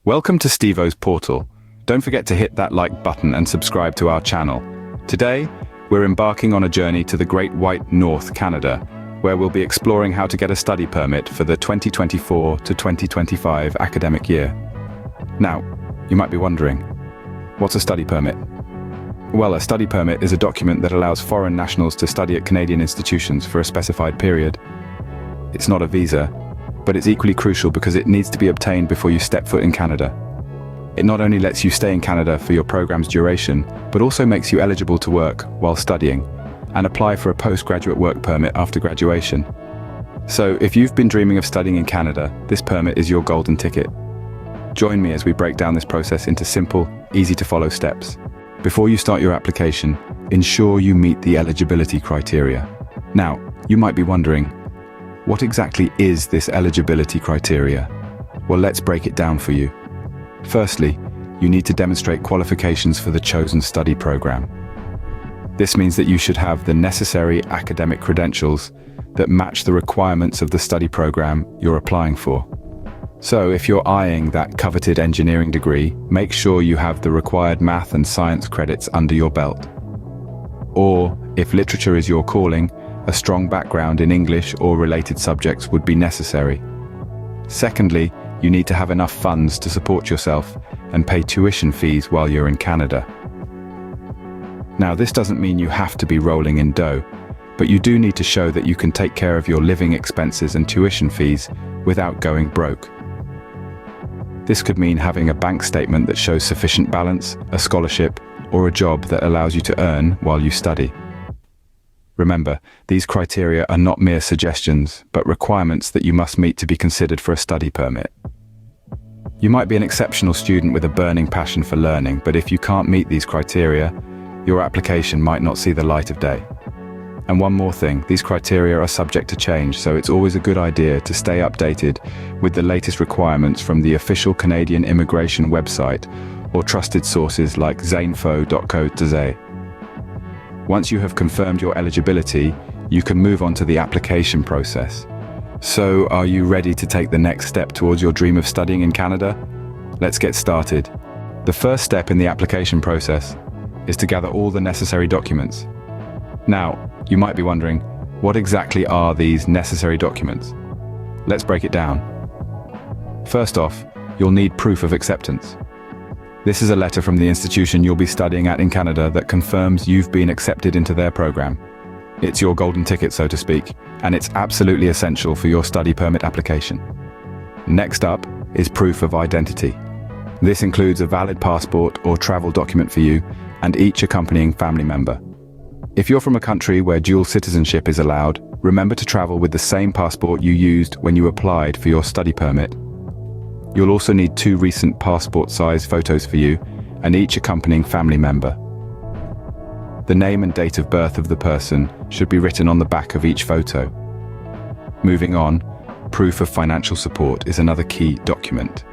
Welcome to Stevo's Portal. Don't forget to hit that like button and subscribe to our channel. Today, we're embarking on a journey to the Great White North, Canada, where we'll be exploring how to get a study permit for the 2024 to 2025 academic year. Now, you might be wondering, what's a study permit? Well, a study permit is a document that allows foreign nationals to study at Canadian institutions for a specified period. It's not a visa, but it's equally crucial because it needs to be obtained before you step foot in Canada. It not only lets you stay in Canada for your program's duration, but also makes you eligible to work while studying and apply for a postgraduate work permit after graduation. So if you've been dreaming of studying in Canada, this permit is your golden ticket. Join me as we break down this process into simple, easy-to-follow steps. Before you start your application, ensure you meet the eligibility criteria. Now, you might be wondering, what exactly is this eligibility criteria? Well, let's break it down for you. Firstly, you need to demonstrate qualifications for the chosen study program. This means that you should have the necessary academic credentials that match the requirements of the study program you're applying for. So if you're eyeing that coveted engineering degree, make sure you have the required math and science credits under your belt. Or, if literature is your calling, a strong background in English or related subjects would be necessary. Secondly, you need to have enough funds to support yourself and pay tuition fees while you're in Canada. Now, this doesn't mean you have to be rolling in dough, but you do need to show that you can take care of your living expenses and tuition fees without going broke. This could mean having a bank statement that shows sufficient balance, a scholarship, or a job that allows you to earn while you study. Remember, these criteria are not mere suggestions, but requirements that you must meet to be considered for a study permit. You might be an exceptional student with a burning passion for learning, but if you can't meet these criteria, your application might not see the light of day. And one more thing, these criteria are subject to change, so it's always a good idea to stay updated with the latest requirements from the official Canadian immigration website or trusted sources like zainfo.co.za. Once you have confirmed your eligibility, you can move on to the application process. So, are you ready to take the next step towards your dream of studying in Canada? Let's get started. The first step in the application process is to gather all the necessary documents. Now, you might be wondering, what exactly are these necessary documents? Let's break it down. First off, you'll need proof of acceptance. This is a letter from the institution you'll be studying at in Canada that confirms you've been accepted into their program. It's your golden ticket, so to speak, and it's absolutely essential for your study permit application. Next up is proof of identity. This includes a valid passport or travel document for you and each accompanying family member. If you're from a country where dual citizenship is allowed, remember to travel with the same passport you used when you applied for your study permit. You'll also need 2 recent passport-size photos for you and each accompanying family member. The name and date of birth of the person should be written on the back of each photo. Moving on, proof of financial support is another key document.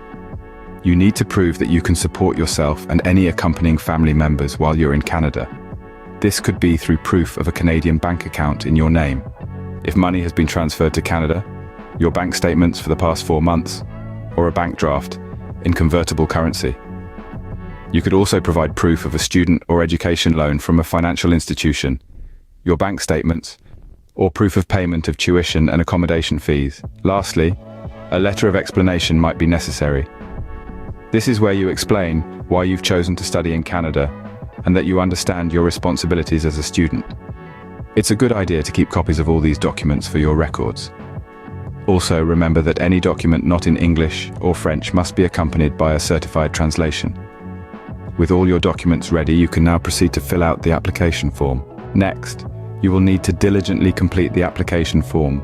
You need to prove that you can support yourself and any accompanying family members while you're in Canada. This could be through proof of a Canadian bank account in your name. If money has been transferred to Canada, your bank statements for the past 4 months, or a bank draft in convertible currency. You could also provide proof of a student or education loan from a financial institution, your bank statements, or proof of payment of tuition and accommodation fees. Lastly, a letter of explanation might be necessary. This is where you explain why you've chosen to study in Canada and that you understand your responsibilities as a student. It's a good idea to keep copies of all these documents for your records. Also, remember that any document not in English or French must be accompanied by a certified translation. With all your documents ready, you can now proceed to fill out the application form. Next, you will need to diligently complete the application form.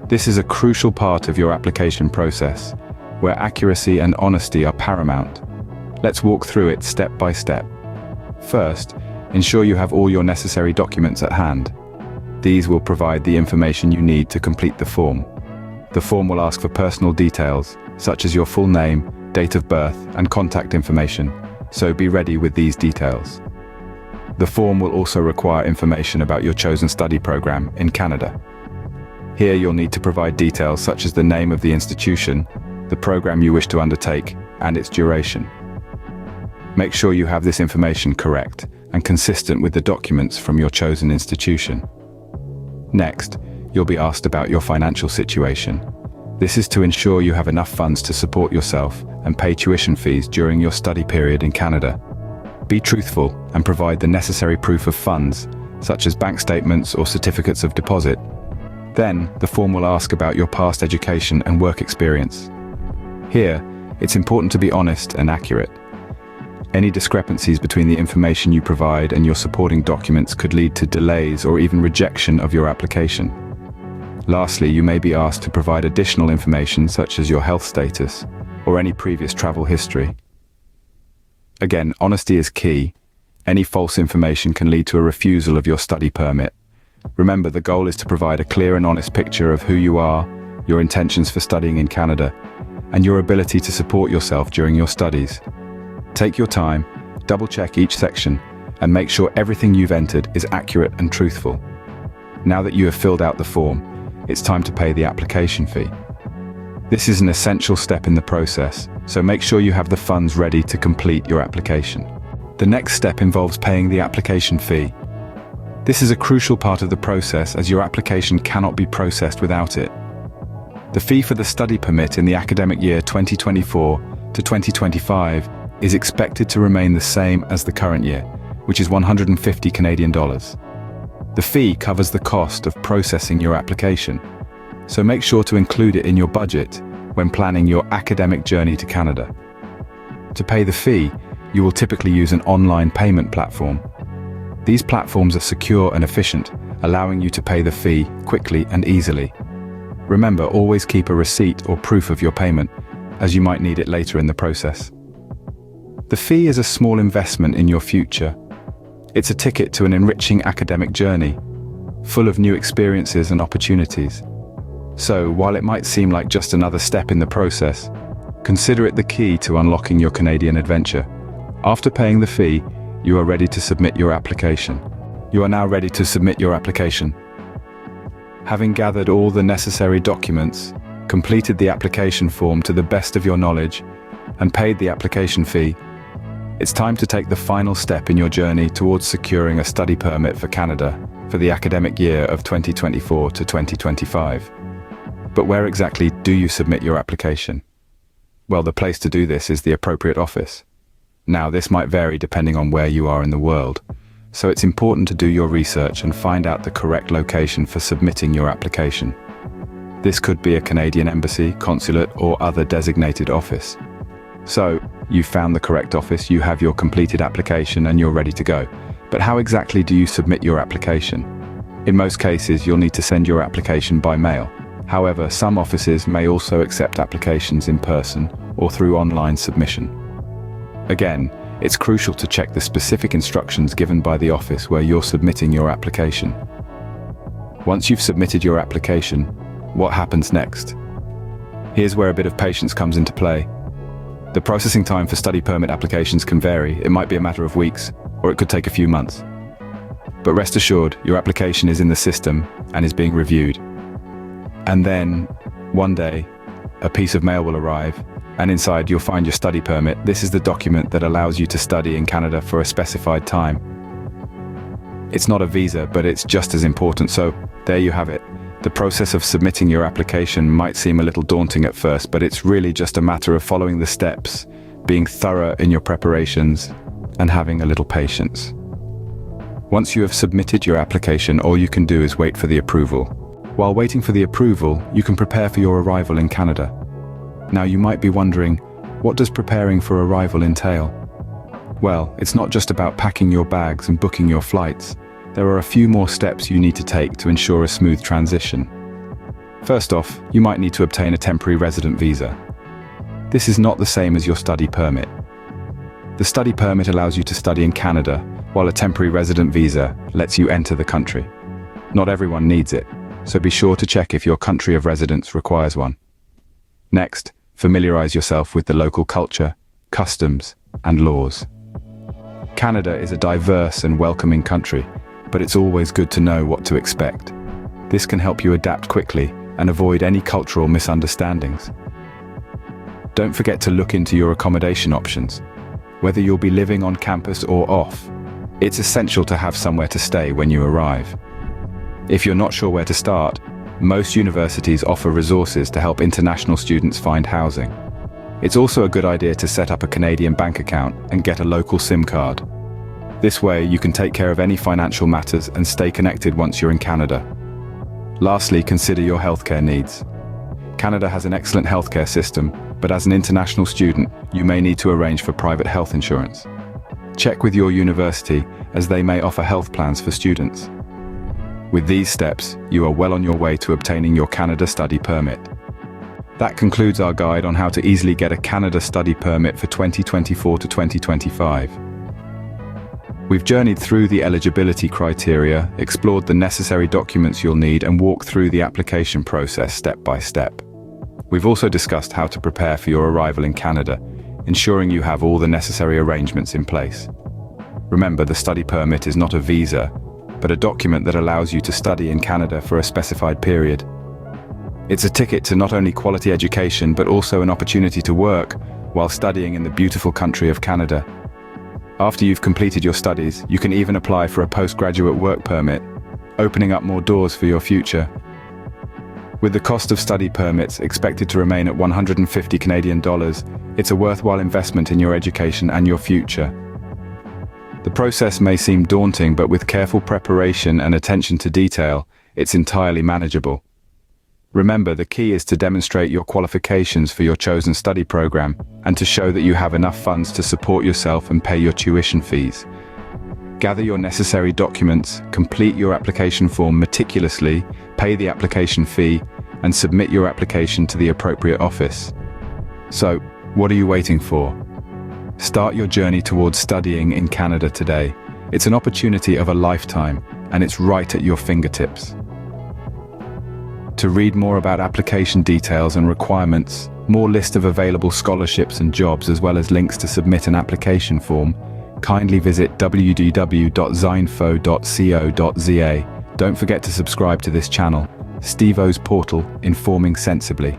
This is a crucial part of your application process, where accuracy and honesty are paramount. Let's walk through it step by step. First, ensure you have all your necessary documents at hand. These will provide the information you need to complete the form. The form will ask for personal details, such as your full name, date of birth, and contact information, so be ready with these details. The form will also require information about your chosen study program in Canada. Here you'll need to provide details such as the name of the institution, the program you wish to undertake, and its duration. Make sure you have this information correct and consistent with the documents from your chosen institution. Next, you'll be asked about your financial situation. This is to ensure you have enough funds to support yourself and pay tuition fees during your study period in Canada. Be truthful and provide the necessary proof of funds, such as bank statements or certificates of deposit. Then, the form will ask about your past education and work experience. Here, it's important to be honest and accurate. Any discrepancies between the information you provide and your supporting documents could lead to delays or even rejection of your application. Lastly, you may be asked to provide additional information such as your health status or any previous travel history. Again, honesty is key. Any false information can lead to a refusal of your study permit. Remember, the goal is to provide a clear and honest picture of who you are, your intentions for studying in Canada, and your ability to support yourself during your studies. Take your time, double-check each section, and make sure everything you've entered is accurate and truthful. Now that you have filled out the form, it's time to pay the application fee. This is an essential step in the process, so make sure you have the funds ready to complete your application. The next step involves paying the application fee. This is a crucial part of the process as your application cannot be processed without it. The fee for the study permit in the academic year 2024 to 2025 is expected to remain the same as the current year, which is $150 Canadian. The fee covers the cost of processing your application, so make sure to include it in your budget when planning your academic journey to Canada. To pay the fee, you will typically use an online payment platform. These platforms are secure and efficient, allowing you to pay the fee quickly and easily. Remember, always keep a receipt or proof of your payment, as you might need it later in the process. The fee is a small investment in your future. It's a ticket to an enriching academic journey, full of new experiences and opportunities. So, while it might seem like just another step in the process, consider it the key to unlocking your Canadian adventure. After paying the fee, you are ready to submit your application. You are now ready to submit your application. Having gathered all the necessary documents, completed the application form to the best of your knowledge, and paid the application fee, it's time to take the final step in your journey towards securing a study permit for Canada for the academic year of 2024 to 2025. But where exactly do you submit your application? Well, the place to do this is the appropriate office. Now, this might vary depending on where you are in the world, so it's important to do your research and find out the correct location for submitting your application. This could be a Canadian embassy, consulate, or other designated office. So, you've found the correct office, you have your completed application, and you're ready to go. But how exactly do you submit your application? In most cases, you'll need to send your application by mail. However, some offices may also accept applications in person or through online submission. Again, it's crucial to check the specific instructions given by the office where you're submitting your application. Once you've submitted your application, what happens next? Here's where a bit of patience comes into play. The processing time for study permit applications can vary. It might be a matter of weeks, or it could take a few months. But rest assured, your application is in the system and is being reviewed. And then, one day, a piece of mail will arrive, and inside you'll find your study permit. This is the document that allows you to study in Canada for a specified time. It's not a visa, but it's just as important, so there you have it. The process of submitting your application might seem a little daunting at first, but it's really just a matter of following the steps, being thorough in your preparations, and having a little patience. Once you have submitted your application, all you can do is wait for the approval. While waiting for the approval, you can prepare for your arrival in Canada. Now, you might be wondering, what does preparing for arrival entail? Well, it's not just about packing your bags and booking your flights. There are a few more steps you need to take to ensure a smooth transition. First off, you might need to obtain a temporary resident visa. This is not the same as your study permit. The study permit allows you to study in Canada, while a temporary resident visa lets you enter the country. Not everyone needs it, so be sure to check if your country of residence requires one. Next, familiarize yourself with the local culture, customs, and laws. Canada is a diverse and welcoming country, but it's always good to know what to expect. This can help you adapt quickly and avoid any cultural misunderstandings. Don't forget to look into your accommodation options. Whether you'll be living on campus or off, it's essential to have somewhere to stay when you arrive. If you're not sure where to start, most universities offer resources to help international students find housing. It's also a good idea to set up a Canadian bank account and get a local SIM card. This way, you can take care of any financial matters and stay connected once you're in Canada. Lastly, consider your healthcare needs. Canada has an excellent healthcare system, but as an international student, you may need to arrange for private health insurance. Check with your university, as they may offer health plans for students. With these steps, you are well on your way to obtaining your Canada study permit. That concludes our guide on how to easily get a Canada study permit for 2024 to 2025. We've journeyed through the eligibility criteria, explored the necessary documents you'll need, and walked through the application process step by step. We've also discussed how to prepare for your arrival in Canada, ensuring you have all the necessary arrangements in place. Remember, the study permit is not a visa, but a document that allows you to study in Canada for a specified period. It's a ticket to not only quality education, but also an opportunity to work while studying in the beautiful country of Canada. After you've completed your studies, you can even apply for a postgraduate work permit, opening up more doors for your future. With the cost of study permits expected to remain at 150 Canadian dollars, it's a worthwhile investment in your education and your future. The process may seem daunting, but with careful preparation and attention to detail, it's entirely manageable. Remember, the key is to demonstrate your qualifications for your chosen study program and to show that you have enough funds to support yourself and pay your tuition fees. Gather your necessary documents, complete your application form meticulously, pay the application fee, and submit your application to the appropriate office. So, what are you waiting for? Start your journey towards studying in Canada today. It's an opportunity of a lifetime, and it's right at your fingertips. To read more about application details and requirements, more list of available scholarships and jobs, as well as links to submit an application form, kindly visit www.zinfo.co.za. Don't forget to subscribe to this channel, Stevo's Portal, Informing Sensibly.